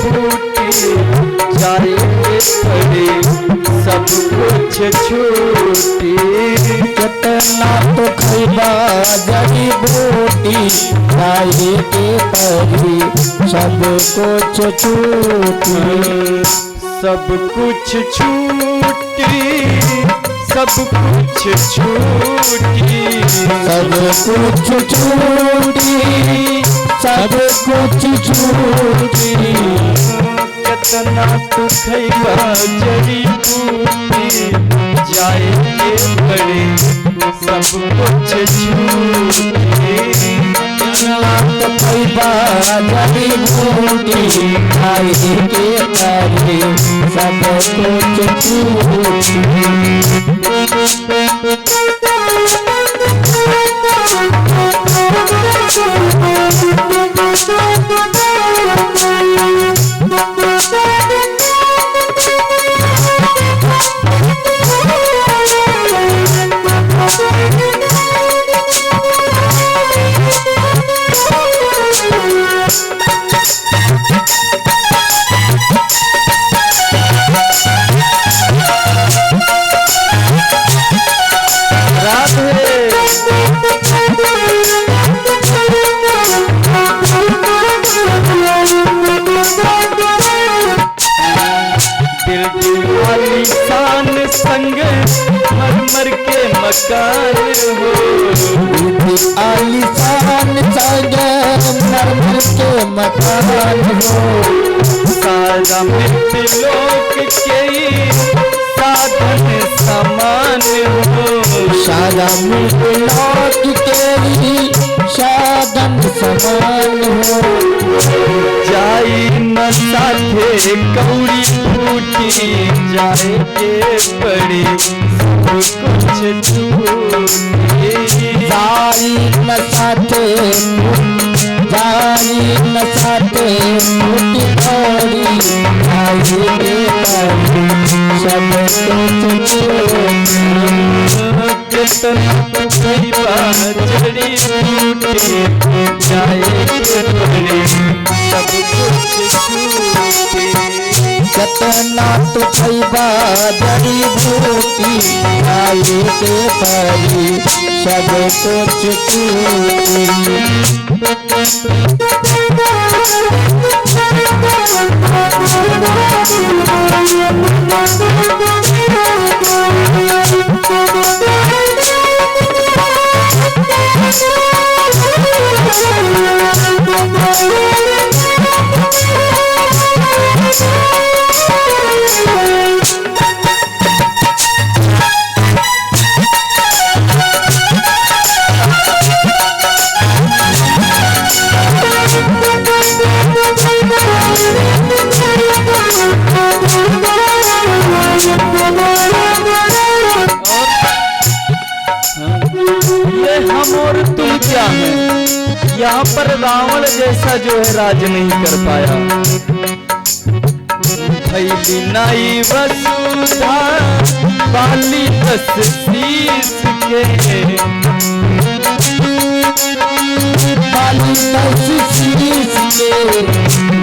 फूटी जाए पड़े सब कुछ छूटी। कितना तो खैबा जड़ी बूटी खाए के परी सब कुछ छूटी। सब कुछ छूटी सब कुछ छूटी सब कुछ छूटी सब कुछ छूटी। कितना तो खैबा जड़ी बूटी जाए के पड़े सब कुछ छूटी। कितना तो खैबा जड़ी बूटी खाए के परी सब कुछ छूटी। संग मरमर के मकान हो। आलिशान संग मरमर के मकान हो। सारा मृत्यु लोक के साधन समान हो। सारा मृत्यु लोक के साधन समान हो। जाई न साथे कौड़ी फूटी जाए के पड़ी सब कुछ छूटी। जाई न साथे फूटी कौड़ी खाए के पड़ी सब कुछ छूटी। कितना खैबा जड़ी बूटी जाए के पड़े सब कुछ छूटी। कितना तो खैबा जड़ी बूटी खाए के परी सब कुछ छूटी। हम और तुम क्या है यहाँ पर रावण जैसा जो है राज नहीं कर पाया। थैली नाई वसुधा बाली 10 शीश के। बाली 10 शीश के।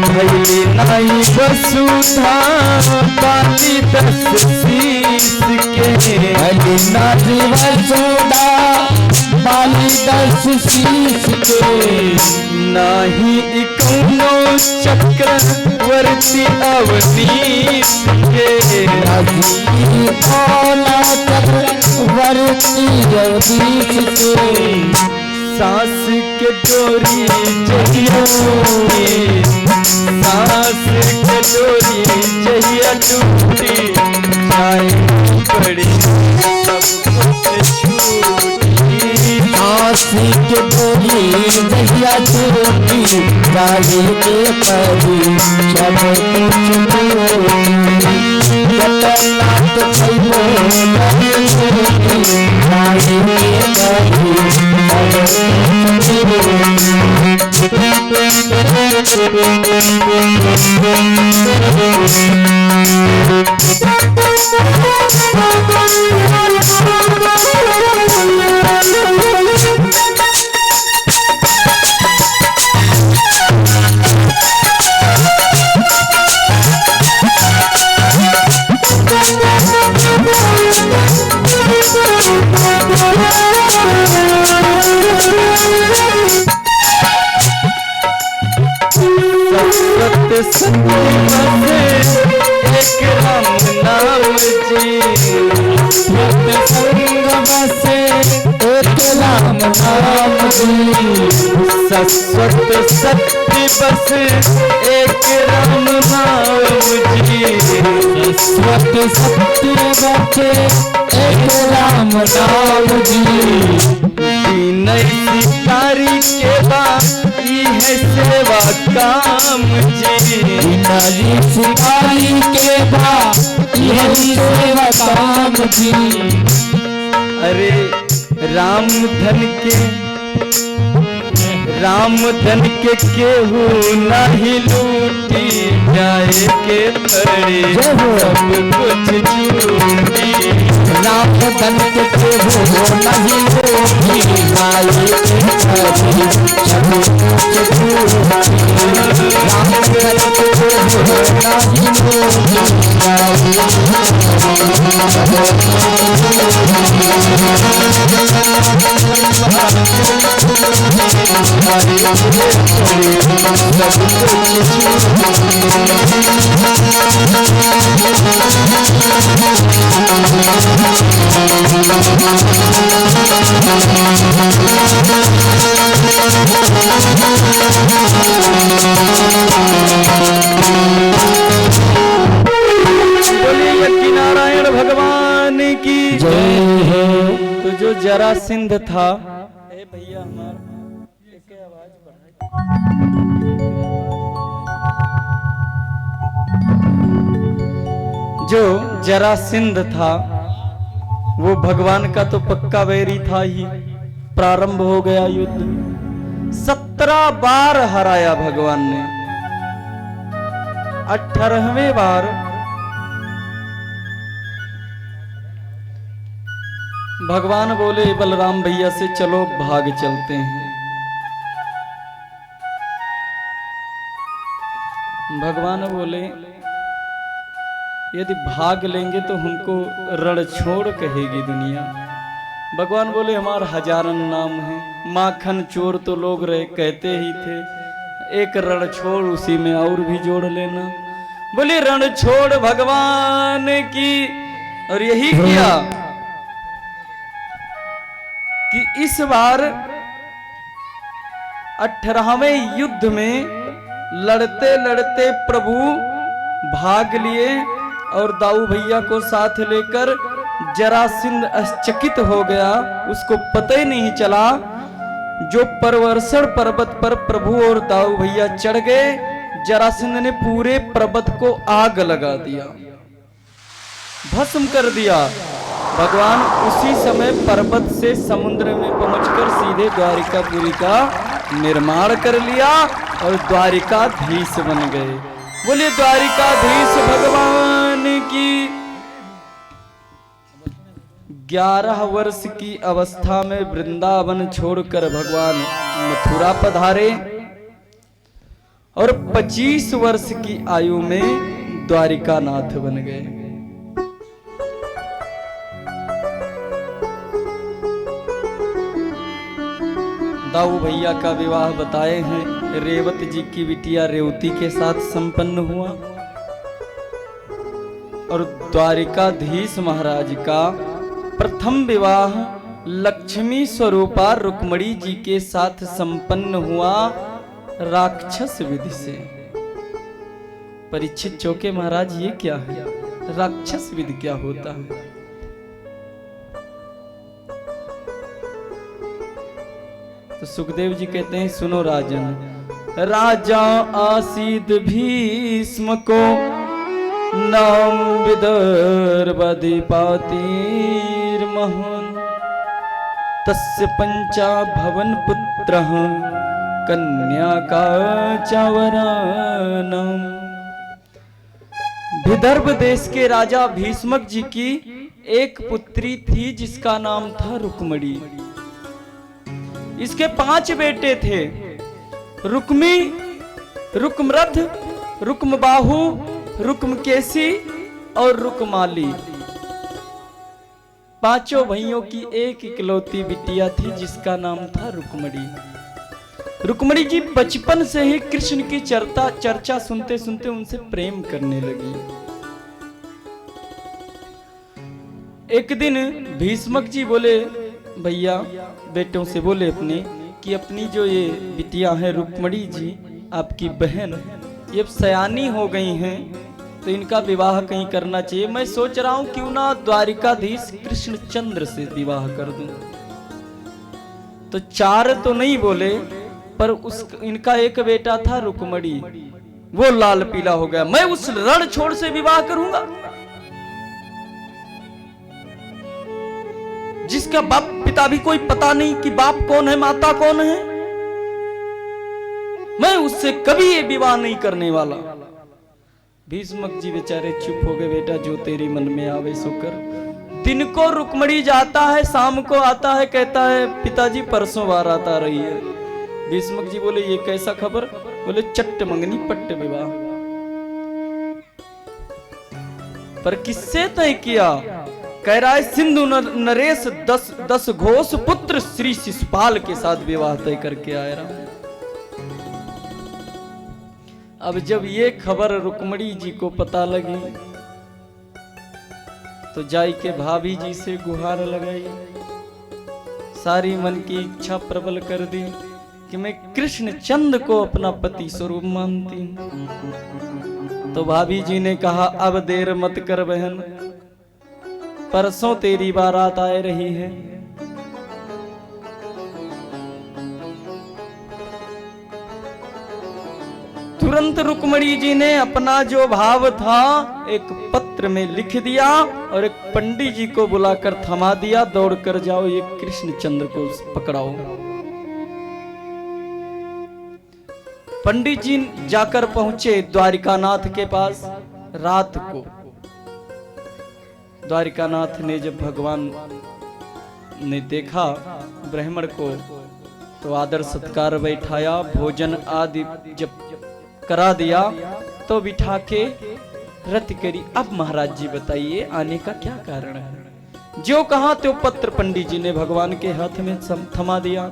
थैली नाई वसुधा बाली 10 शीश के। थैली नाई वसुधा बाली 10 शीश के। नाही कौनो चक्रवर्ती अवनीश के। नहीं कौनो चक्रवर्ती अवनीश के। सांस के डोरी जहिया टूटी सांस के डोरी जहिया टूटी जाए पड़ी सब कुछ छूटी। सांस के डोरी जहिया टूटी जाए के परी सब कुछ छूटी। कितना तो खैबो जड़ी बूटी खाए के परी सब कुछ सत्य बस एक राम नाम जी। सत्संग बसे एक राम नाम जी। शाश्वत सत्य बस एक राम नाम जी। शाश्वत सत्य बसे एक राम नाम जी। दीन शिकारी के बाद है सेवा काम जी। बिना शिकारी के बाद यही सेवा काम जी। अरे राम धन के केहू नहीं लूटी जाए के पड़े सब कुछ छूटी। राम धन के केहू नहीं लूटी जाए के पड़े सब कुछ छूटी। राम धन के केहू नहीं लूटी बोलिए नारायण भगवान की जय है। तो जो जरासिंध था, ए भैया हमारा आवाज जो जरासिंध था वो भगवान का तो पक्का वैरी था ही। प्रारंभ हो गया युद्ध, 17 बार हराया भगवान ने। 18वें बार भगवान बोले बलराम भैया से चलो भाग चलते हैं। भगवान बोले यदि भाग लेंगे तो हमको रणछोड़ कहेगी दुनिया। भगवान बोले हमारा हजारन नाम है, माखन चोर तो लोग रहे कहते ही थे, एक रणछोड़ उसी में और भी जोड़ लेना। बोले रणछोड़ भगवान की। और यही किया कि इस बार 18वें युद्ध में लड़ते लड़ते प्रभु भाग लिए और दाऊ भैया को साथ लेकर जरासिंध आश्चर्यचकित हो गया। उसको पता ही नहीं चला। जो परवर्षण पर्वत पर प्रभु और दाऊ भैया चढ़ गए, जरासिंध ने पूरे पर्वत को आग लगा दिया, भस्म कर दिया। भगवान उसी समय पर्वत से समुद्र में पहुंचकर सीधे द्वारिकापुरी का निर्माण कर लिया और द्वारिकाधीश बन गए। बोलिए द्वारिकाधीश भगवान की। 11 वर्ष की अवस्था में वृंदावन छोड़कर भगवान मथुरा पधारे और 25 वर्ष की आयु में द्वारिकानाथ बन गए। दाऊ भैया का विवाह बताए हैं, रेवत जी की बिटिया रेवती के साथ संपन्न हुआ और द्वारिकाधीश महाराज का प्रथम विवाह लक्ष्मी स्वरूपा रुक्मणी जी के साथ संपन्न हुआ राक्षस विधि से। परीक्षित चौके महाराज ये क्या है, राक्षस विधि क्या होता है? तो सुखदेव जी कहते हैं सुनो राजन, राजा आसीद भीष्म को नाम विदर्भधिपातिर महान, तस्य पंचा भवन पुत्र कन्या का चावरानम। विदर्भ देश के राजा भीष्मक जी की एक पुत्री थी जिसका नाम था रुक्मणी। इसके 5 बेटे थे, रुक्मी, रुक्मरथ, रुक्मबाहु, रुक्मकेशी और रुक्माली। 5 भाइयों की एक इकलौती बिटिया थी जिसका नाम था रुक्मणी। रुक्मणी जी बचपन से ही कृष्ण की चर्चा सुनते सुनते उनसे प्रेम करने लगी। एक दिन भीष्मक जी बोले, भैया बेटों से बोले अपने कि अपनी जो ये बिटिया है रुक्मणी जी, आपकी बहन, ये सयानी हो गई हैं, तो इनका विवाह कहीं करना चाहिए। मैं सोच रहा हूं क्यों ना द्वारिकाधीश कृष्णचंद्र से विवाह कर दूं। तो चार तो नहीं बोले, पर इनका एक बेटा था रुक्मणी, वो लाल पीला हो गया। मैं उस रण छोड़ से विवाह करूंगा जिसका बाप पिता भी कोई पता नहीं कि बाप कौन है माता कौन है। मैं उससे कभी ये विवाह नहीं करने वाला। भीष्मक जी बेचारे चुप हो गए। बेटा जो तेरी मन में आवे सो कर। दिन को रुक्मणी जाता है, शाम को आता है, कहता है पिताजी परसों बारात आ रही है। भीष्मक जी बोले ये कैसा खबर? बोले चट्ट मंगनी पट्ट विवाह। पर किससे तय किया? कह रहा है सिंधु नरेश 10 घोष पुत्र श्री शिशुपाल के साथ विवाह तय करके आया रहा। अब जब ये खबर रुक्मणी जी को पता लगी तो जाई के भाभी जी से गुहार लगाई, सारी मन की इच्छा प्रबल कर दी कि मैं कृष्णचंद्र को अपना पति स्वरूप मानती हूं। तो भाभी जी ने कहा अब देर मत कर बहन, परसों तेरी बारात आ रही है। तुरंत रुक्मणी जी ने अपना जो भाव था एक पत्र में लिख दिया और एक पंडित जी को बुलाकर थमा दिया, दौड़ कर जाओ ये कृष्णचंद्र को पकड़ाओ। पंडित जी जाकर पहुंचे द्वारिकानाथ के पास रात को। द्वारिकानाथ ने जब भगवान ने देखा ब्राह्मण को तो आदर सत्कार बैठाया, भोजन आदि जब करा दिया तो बिठा के रति करी। अब महाराज जी बताइए आने का क्या कारण है? जो कहा तो पत्र पंडित जी ने भगवान के हाथ में थमा दिया।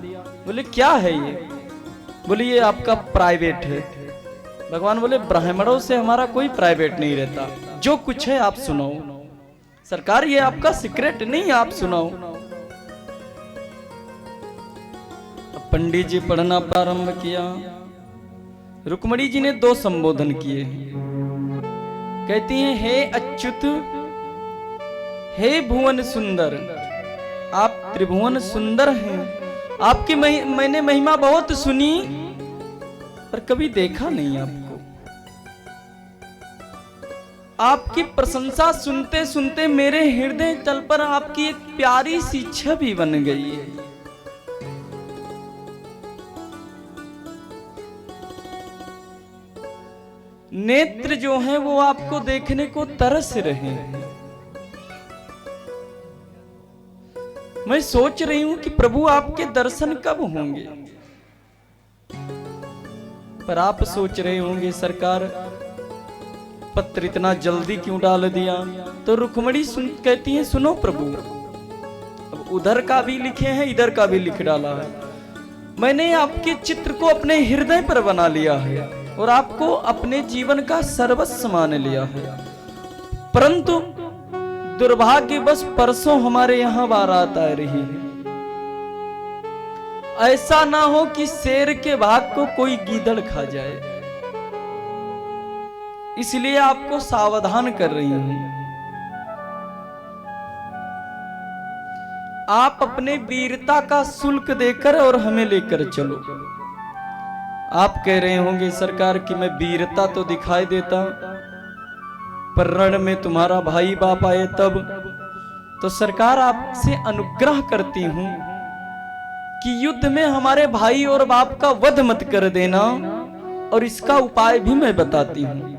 बोले क्या है ये? बोले ये आपका प्राइवेट है। भगवान बोले ब्राह्मणों से हमारा कोई प्राइवेट नहीं रहता, जो कुछ है आप सुनाओ। सरकार ये आपका सीक्रेट नहीं, आप सुनाओ। पंडित जी पढ़ना प्रारंभ किया। रुक्मणी जी ने 2 संबोधन किए। कहती हैं हे अच्युत, हे भुवन सुंदर, आप त्रिभुवन सुंदर हैं। आपकी मैंने महिमा बहुत सुनी पर कभी देखा नहीं आपको। आपकी प्रशंसा सुनते सुनते मेरे हृदय तल पर आपकी एक प्यारी सी छवि बन गई है। नेत्र जो हैं वो आपको देखने को तरस रहे हैं। मैं सोच रही हूं कि प्रभु आपके दर्शन कब होंगे। पर आप सोच रहे होंगे सरकार पत्र इतना जल्दी क्यों डाल दिया? तो रुक्मणी कहती है सुनो प्रभु, अब उधर का भी लिखे हैं इधर का भी लिख डाला है। मैंने आपके चित्र को अपने हृदय पर बना लिया है और आपको अपने जीवन का सर्वस्व मान लिया है। परंतु दुर्भाग्यवश परसों हमारे यहां बारात आ रही है। ऐसा ना हो कि शेर के भाग को कोई गीदड़ खा जाए, इसलिए आपको सावधान कर रही हूं। आप अपने वीरता का शुल्क देकर और हमें लेकर चलो। आप कह रहे होंगे सरकार कि मैं वीरता तो दिखाई देता, पर रण में तुम्हारा भाई बाप आए तब। तो सरकार आपसे अनुग्रह करती हूं कि युद्ध में हमारे भाई और बाप का वध मत कर देना, और इसका उपाय भी मैं बताती हूं।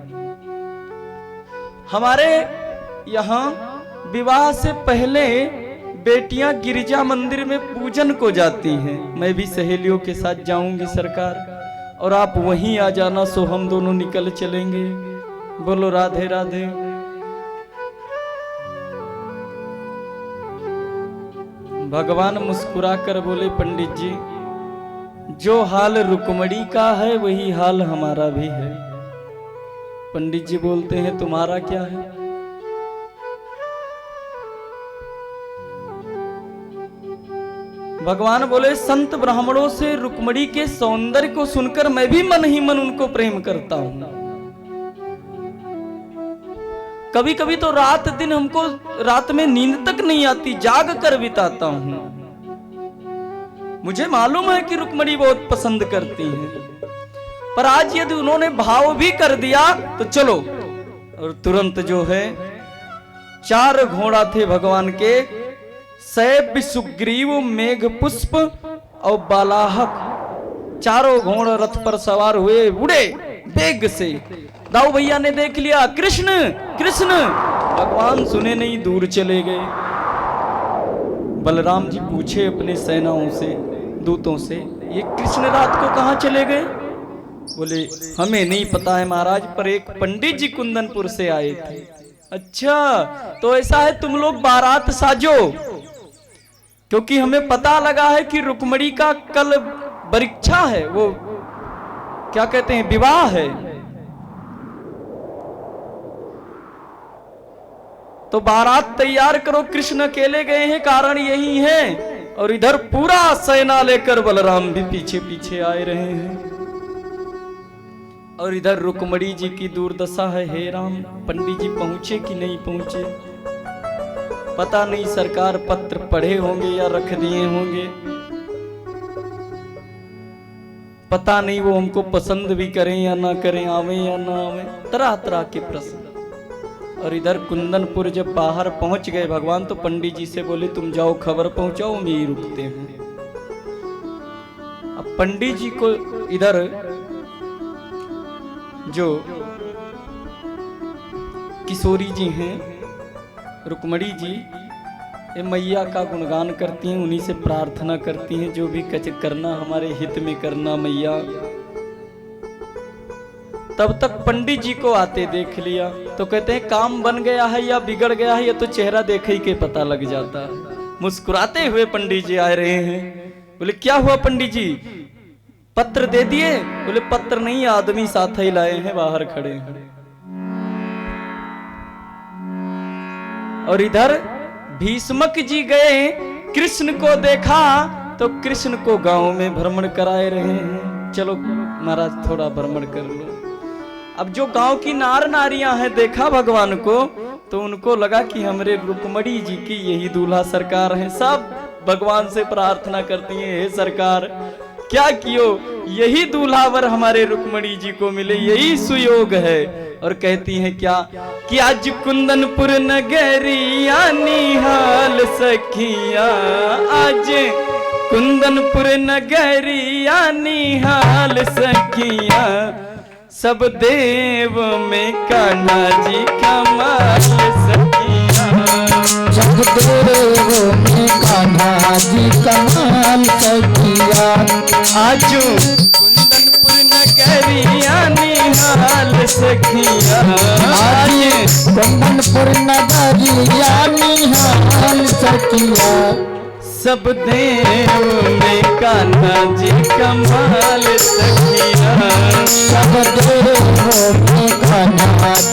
हमारे यहां विवाह से पहले बेटियां गिरजा मंदिर में पूजन को जाती हैं। मैं भी सहेलियों के साथ जाऊंगी सरकार, और आप वहीं आ जाना, सो हम दोनों निकल चलेंगे। बोलो राधे राधे। भगवान मुस्कुराकर बोले पंडित जी जो हाल रुक्मणी का है वही हाल हमारा भी है। पंडित जी बोलते हैं तुम्हारा क्या है? भगवान बोले संत ब्राह्मणों से रुक्मणी के सौंदर्य को सुनकर मैं भी मन ही मन उनको प्रेम करता हूं। कभी कभी तो रात दिन हमको रात में नींद तक नहीं आती, जाग कर बिताता हूं। मुझे मालूम है कि रुक्मणी बहुत पसंद करती हैं, पर आज यदि उन्होंने भाव भी कर दिया तो चलो। और तुरंत जो है 4 घोड़ा थे भगवान के, सैब, सुग्रीव, मेघ पुष्प और बालाहक, चारों घोड़े रथ पर सवार हुए, उड़े वेग से। दाऊ भैया ने देख लिया, कृष्ण कृष्ण, भगवान सुने नहीं, दूर चले गए। बलराम जी पूछे अपने सेनाओं से, दूतों से, ये कृष्ण रात को कहां चले गए? बोले हमें नहीं पता है महाराज, पर एक पंडित जी कुंदनपुर से आए थे। अच्छा, तो ऐसा है तुम लोग बारात साजो, क्योंकि हमें पता लगा है कि रुक्मणी का कल परीक्षा है, वो क्या कहते हैं, विवाह है। तो बारात तैयार करो, कृष्ण अकेले गए हैं, कारण यही है। और इधर पूरा सेना लेकर बलराम भी पीछे पीछे आए रहे हैं। और इधर रुक्मणी जी की दुर्दशा है। हे राम, पंडित जी पहुंचे कि नहीं पहुंचे पता नहीं, सरकार पत्र पढ़े होंगे या रख दिए होंगे, पता नहीं वो हमको पसंद भी करें या ना करें, आवे या ना आवे, तरह तरह के प्रश्न। और इधर कुंदनपुर जब बाहर पहुंच गए भगवान, तो पंडित जी से बोले तुम जाओ खबर पहुंचाओ, हम यही रुकते हैं। अब पंडित जी को इधर जो किशोरी जी हैं, रुक्मणी जी, ये मैया का गुणगान करती हैं, उन्हीं से प्रार्थना करती हैं जो भी करना हमारे हित में करना मैया। तब तक पंडित जी को आते देख लिया, तो कहते हैं काम बन गया है या बिगड़ गया है, ये तो चेहरा देख ही के पता लग जाता है। मुस्कुराते हुए पंडित जी आ रहे हैं। बोले क्या हुआ पंडित जी, पत्र दे दिए? बोले पत्र नहीं, आदमी साथ ही लाए हैं, बाहर खड़े हैं। और इधर भीष्मक जी गए, कृष्ण को देखा तो कृष्ण को गांव में भ्रमण कराए रहे हैं। चलो महाराज थोड़ा भ्रमण कर लो। अब जो गांव की नार नारियां हैं, देखा भगवान को तो उनको लगा कि हमारे रुक्मणी जी की यही दूल्हा सरकार हैं। सब भगवान से प्रार्थना करती हैं, हे सरकार क्या कियो, यही दूल्हावर हमारे रुक्मणी जी को मिले, यही सुयोग है। और कहती हैं क्या कि आज कुंदनपुर नगरिया निहाल सखिया, आज कुंदनपुर नगरिया निहाल सखिया, सब देव में कान्हा जी कमाल सखिया, सब देव में कान्हा जी कमाल सखिया, आज कुंदनपुर नगरिया निहाल सखिया, आज कुंदनपुर नगरिया निहाल सखिया, सब देव में कान्हा जी कमाल सखिया, सब देव में कान्हा